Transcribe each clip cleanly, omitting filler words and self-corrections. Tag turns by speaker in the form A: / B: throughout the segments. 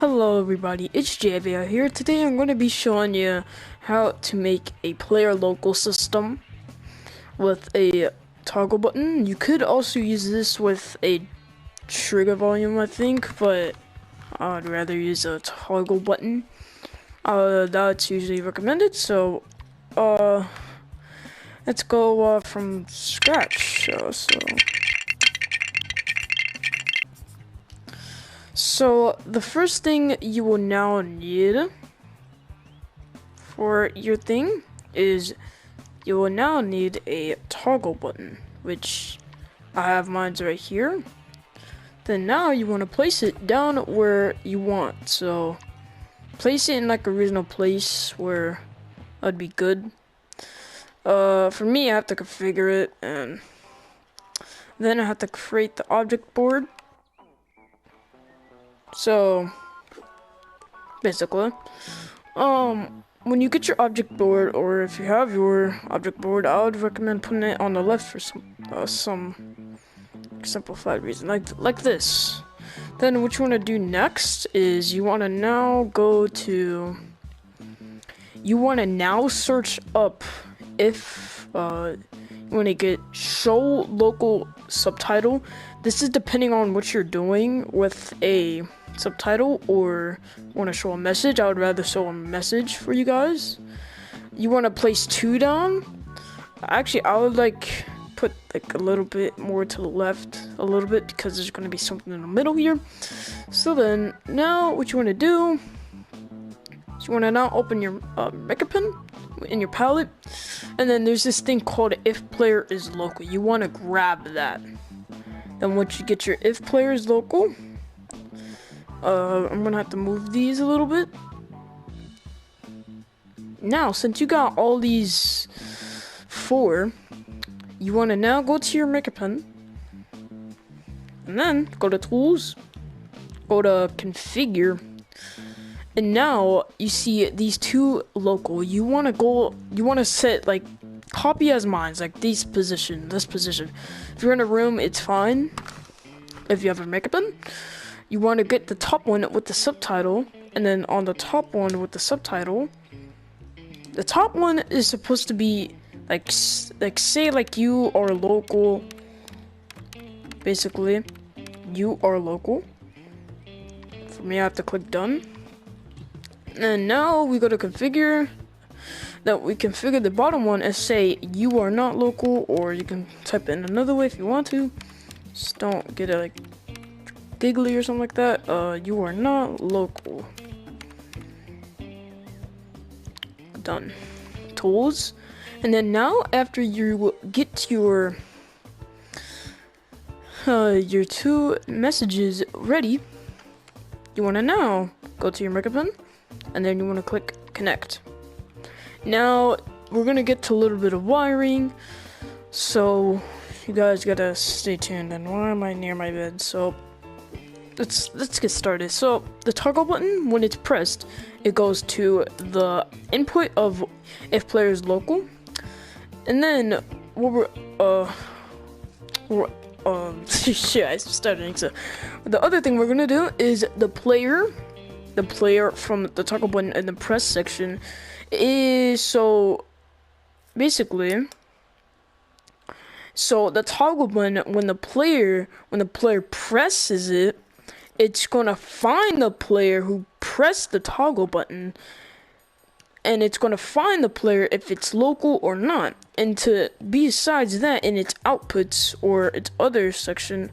A: Hello everybody, it's Byeeee here. Today I'm going to be showing you how to make a player local system with a toggle button. You could also use this with a trigger volume, I think, but I'd rather use a toggle button. That's usually recommended, so let's go from scratch. So the first thing you will now need for your thing is you will now need a toggle button, which I have mine right here. Then now you want to place it down where you want. So place it in like a reasonable place where that'd be good. For me, I have to configure it, and then I have to create the object board. So basically, when you get your object board, or if you have your object board, I would recommend putting it on the left for some simplified reason, like this. Then what you want to do next is you want to now search up if you want to get show local subtitle. This is depending on what you're doing with a subtitle, or want to show a message. I would rather show a message for you guys. You want to place 2 down. Actually, I would put a little bit more to the left, a little bit, because there's going to be something in the middle here. So then now what you want to do is you want to now open your Mecha Pen in your palette, and then there's this thing called if player is local. You want to grab that. Then once you get your if player is local, I'm gonna have to move these a little bit. Now, since you got all these 4, you want to now go to your Mecha Pen, and then go to Tools, go to Configure, and now you see these 2 local. You want to set copy as mine, like this position. If you're in a room, it's fine. If you have a Mecha Pen, you want to get the top one with the subtitle, and then on the top one with the subtitle, the top one is supposed to be say you are local. Basically, you are local. For me, I have to click done. And now we go to configure. That we configure the bottom one as say you are not local, or you can type it in another way if you want to. Just don't get it giggly or something like that. You are not local. Done. Tools. And then now after you get your 2 messages ready, you want to now go to your Mecha Pen, and then you want to click connect. Now we're gonna get to a little bit of wiring, so you guys gotta stay tuned. And why am I near my bed? So let's get started. So the toggle button, when it's pressed, it goes to the input of if player is local, and then shit, I started. So the other thing we're gonna do is the player from the toggle button in the press section is so basically. So the toggle button, when the player presses it, it's gonna find the player who pressed the toggle button, and it's gonna find the player if it's local or not. And besides that, in its outputs or its other section,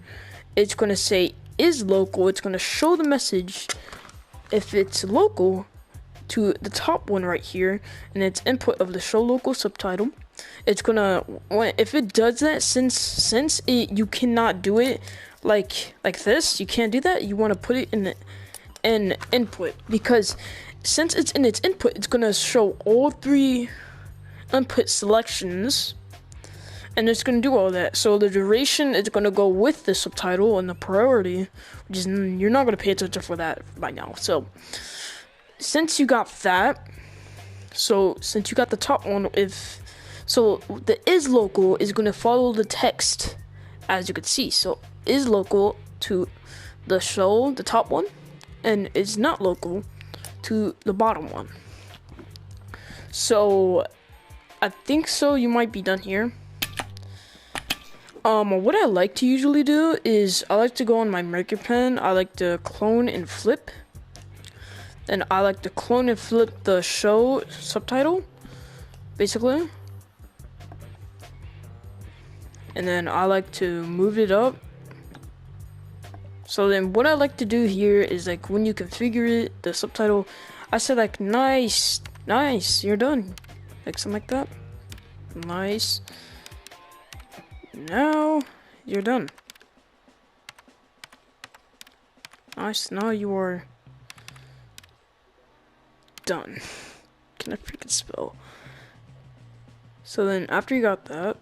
A: it's gonna say is local. It's gonna show the message if it's local to the top one right here, and its input of the show local subtitle. It's gonna, if it does that, since you cannot do it like this, you can't do that. You want to put it in input, because since it's in its input, it's gonna show all 3 input selections, and it's gonna do all that. So the duration is gonna go with the subtitle, and the priority, which is, you're not gonna pay attention for that by now. So since you got that, since you got the top one, the is local is gonna follow the text, as you can see. So is local to the show, the top one, and is not local to the bottom one. So I think so you might be done here. What I like to usually do is I like to go on my marker pen. I like to clone and flip. Then I like to clone and flip the show subtitle, basically. And then I like to move it up. So then what I like to do here is like when you configure it, the subtitle, I said like nice, you're done. Like something like that. Nice. Now you're done. Nice, now you are done. Can I freaking spell? So then after you got that,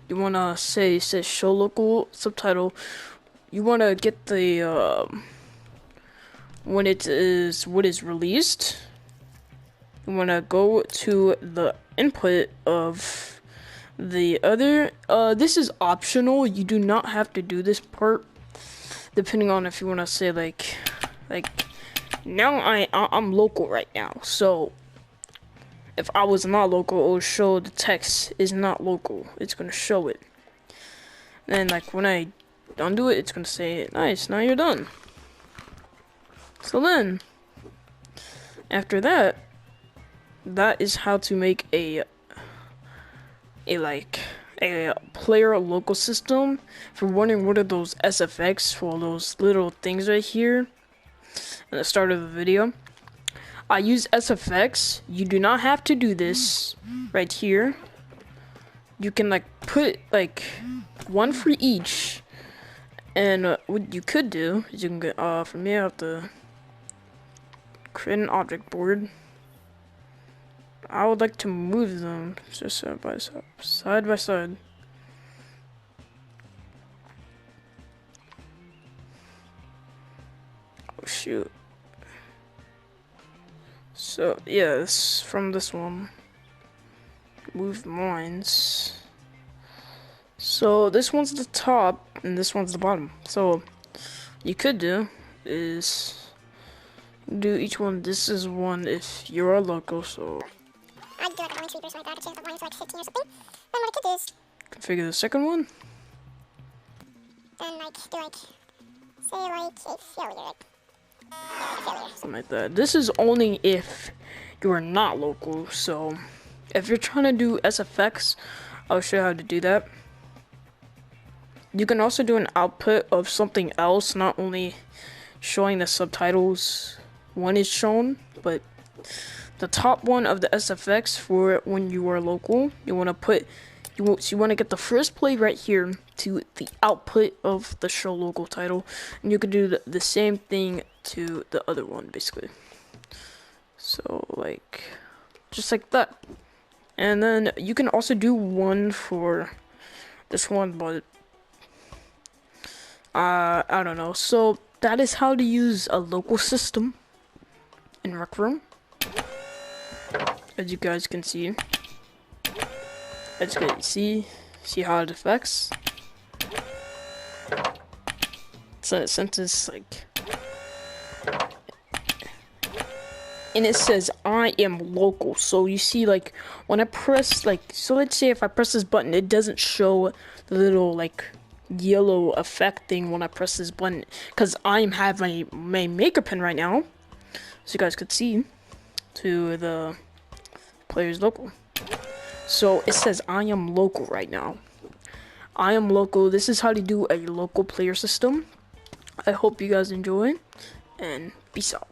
A: you wanna say, it says show local subtitle. You wanna get the when it is what is released. You wanna go to the input of the other. This is optional. You do not have to do this part, depending on if you wanna say like now I'm local right now. So if I was not local, it will show the text is not local. It's gonna show it. And like when I undo it, it's gonna say, nice, now you're done. So then, after that, that is how to make a player local system. If you're wondering what are those SFX for, those little things right here at the start of the video, I use SFX. You do not have to do this right here. You can like put like one for each, and what you could do is you can get for me I have to create an object board. I would like to move them just side by side. Oh shoot. So yeah, this from this one. Move lines. So this one's the top and this one's the bottom. So you could do is do each one. This is one if you're a local, so
B: I'd do like a 1 2 or something like that, a chance of 1 to like 15 or something. Then what I could do is
A: configure the second one.
B: then like do like say like a failure, like yeah, like a failure.
A: Something like that. This is only if you are not local. So if you're trying to do SFX, I'll show you how to do that. You can also do an output of something else, not only showing the subtitles when it's shown, but the top one of the SFX for when you are local, you want to put, you want to get the first play right here to the output of the show local title, and you can do the same thing to the other one basically. So like, just like that. And then you can also do one for this one, but I don't know. So that is how to use a local system in Rec Room. As you guys can see, see how it affects. So a sentence like, and it says I am local. So you see, like when I press like, so let's say if I press this button, it doesn't show the little like yellow effect thing when I press this button, because I'm having my maker pen right now, so you guys could see to the player's local. So it says I am local right now. I am local. This is how to do a local player system. I hope you guys enjoy, and peace out.